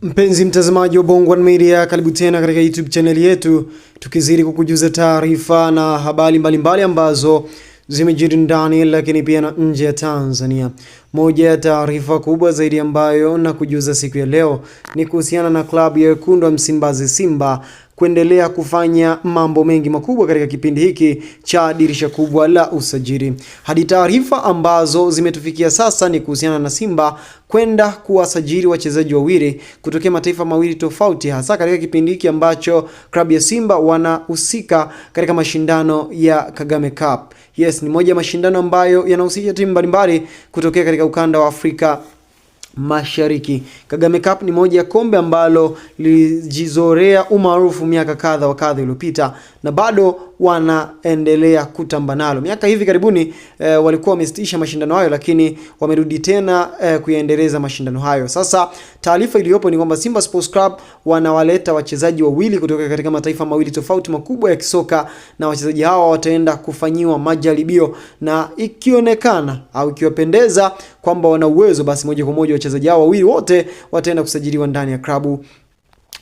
Mpenzi mtazamaji wa Bongo1 Media, karibu tena katika YouTube channel yetu, tukizidi kukujuza taarifa na habari mbalimbali ambazo zimejiri ndani lakini pia na nje ya Tanzania. Moja ya taarifa kubwa zaidi ambayo na kujuza siku ya leo ni kuhusiana na klabu ya wekundu wa Msimbazi Simba kuendelea kufanya mambo mengi makubwa katika kipindi hiki cha dirisha kubwa la usajili. Hadi taarifa ambazo zimetufikia sasa ni kuhusiana na Simba kwenda kuwasajili wachezaji wawili kutokea mataifa mawili tofauti, hasa katika kipindi hiki ambacho klabu ya Simba wanahusika katika mashindano ya Kagame Cup. Yes, ni moja ya mashindano ambayo yanahusisha timu mbalimbali kutokea katika ukanda wa Afrika Mashariki. Kagame Cup ni moja ya kombe ambalo lilijizorea umaarufu miaka kadha wa kadha iliyopita na bado wanaendelea kutamba nalo. Miaka hivi karibuni walikuwa wamesitisha mashindano hayo, lakini wamerudi tena kuyaendeleza mashindano hayo. Sasa taarifa iliyopo ni kwamba Simba Sports Club wanawaleta wachezaji wawili kutoka katika mataifa mawili tofauti makubwa ya kisoka, na wachezaji hawa wataenda kufanyiwa majaribio, na ikionekana au ikiwapendeza kwamba wana uwezo, basi moja kwa moja wachezaji hao wawili wote wataenda kusajiliwa ndani ya klabu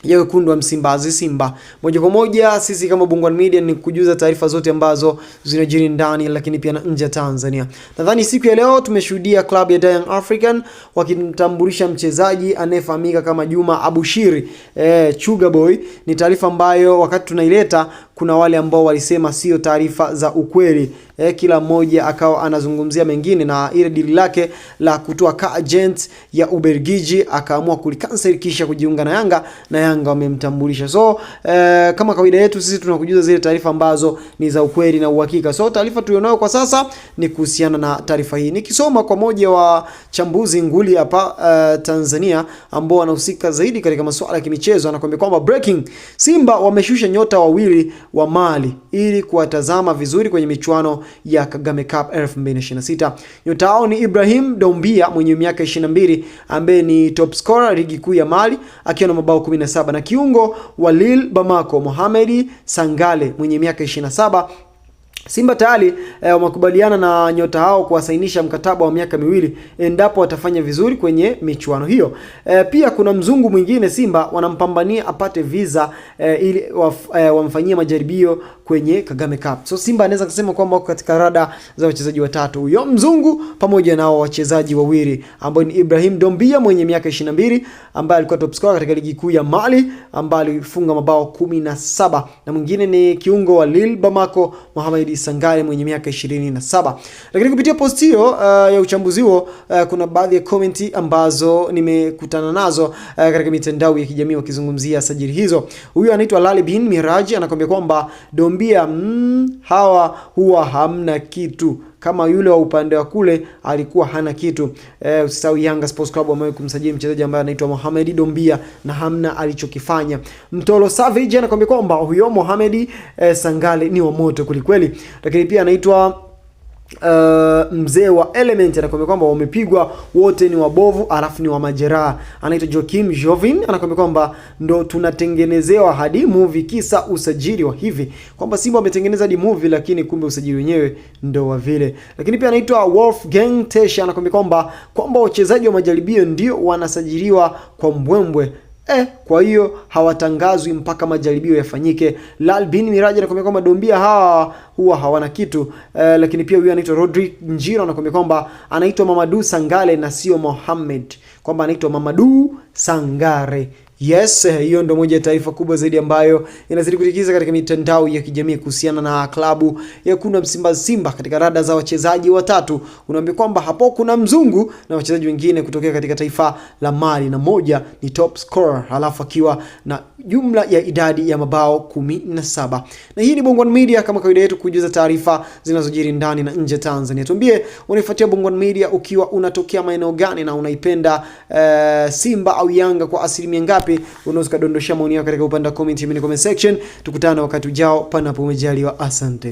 ya wekundu wa Msimbazi Simba. Moja kwa moja sisi kama Bongo1 Media ni kujuza taarifa zote ambazo zinajiri ndani lakini pia na nje ya Tanzania. Nadhani siku ya leo tumeshuhudia klabu ya Young African wakimtambulisha mchezaji anayefahamika kama Juma Abushiri, Sugar Boy. Ni taarifa ambayo wakati tunaileta kuna wale ambao walisema sio taarifa za ukweli. Kila mmoja akawa anazungumzia mengine, na ile dili lake la kutoa ka agent ya Ubelgiji akaamua kulikansel kisha kujiunga na Yanga, na Yanga wamemtambulisha. So kama kawaida yetu sisi tunakujuza zile taarifa ambazo ni za ukweli na uhakika. So taarifa tulionayo kwa sasa ni kuhusiana na taarifa hii. Nikisoma kwa moja wa chambuzi nguli hapa Tanzania ambao wanahusika zaidi katika masuala ya kimichezo, anakuambia kwamba breaking, Simba wameshusha nyota wawili wa Mali ili kuwatazama vizuri kwenye michuano ya Kagame Cup 2026. Nyota hao ni Ibrahim Doumbia mwenye miaka 22 ambaye ni top scorer ligi kuu ya Mali akiwa na mabao 17, na kiungo wa Lille Bamako Mohamed Sangale mwenye miaka 27. Simba tayari wamekubaliana na nyota hao kuwasainisha mkataba wa miaka miwili endapo watafanya vizuri kwenye michuano hiyo. Pia kuna mzungu mwingine Simba wanampambania apate visa ili wamfanyie majaribio kwenye Kagame Cup. So Simba anaweza kusema kwamba wako katika rada za wachezaji watatu, huyo mzungu pamoja na wachezaji wawili ambao ni Ibrahim Doumbia mwenye miaka 22 ambaye alikuwa top scorer katika ligi kuu ya Mali ambaye alifunga mabao 17, na mwingine ni kiungo wa Lille Bamako Mohamed Sangale mwenye miaka 27. Lakini kupitia post hiyo ya uchambuzi huo kuna baadhi ya comment ambazo nimekutana nazo katika mitandao ya kijamii wakizungumzia sajili hizo. Huyu anaitwa Lali bin Miraji anakuambia kwamba Doumbia hawa huwa hamna kitu, kama yule wa upande wa kule alikuwa hana kitu. Usisahau Yanga Sports Club wamewahi kumsajili mchezaji ambaye anaitwa Mohamed Doumbia na hamna alichokifanya. Mtolo Savage anakuambia kwamba huyo Mohamed Sangale ni wa moto kulikweli. Lakini pia anaitwa mzee wa Element anakuambia kwamba wamepigwa wote ni wabovu alafu ni wa majeraha. Anaitwa Joakim Jovin anakuambia kwamba ndo tunatengenezewa hadi movie kisa usajili wa hivi, kwamba Simba wametengeneza hadi movie lakini kumbe usajili wenyewe ndo wa vile. Lakini pia anaitwa Wolfgang Tesha anakuambia kwamba wachezaji wa majaribio ndio wanasajiliwa kwa mbwembwe. Kwa hiyo hawatangazwi mpaka majaribio yafanyike. Lal bin Miraji anakuambia kwamba Doumbia hawa huwa hawana kitu. Lakini pia huyu anaitwa Rodrick Njiro anakuambia kwamba anaitwa Mamadou Sangale na sio Mohamed, kwamba anaitwa Mamadou Sangare. Yes, hiyo ndo moja ya taarifa kubwa zaidi ambayo inazidi kutikiza katika mitandao ya kijamii kuhusiana na klabu ya wekundu wa Msimbazi Simba katika rada za wachezaji watatu. Unaambia kwamba hapo kuna mzungu na wachezaji wengine kutokea katika taifa la Mali, na moja ni top scorer halafu akiwa na jumla ya idadi ya mabao 17. Na hii ni Bongo1 Media, kama kawaida yetu kujuza taarifa zinazojiri ndani na nje Tanzania. Tuambie unaifuatia Bongo1 Media ukiwa unatokea maeneo gani na unaipenda Simba au Yanga kwa asilimia ngapi? Unaweza kudondosha maoni yako katika upande wa comment section. Tukutane wakati ujao panapo majaliwa. Asante.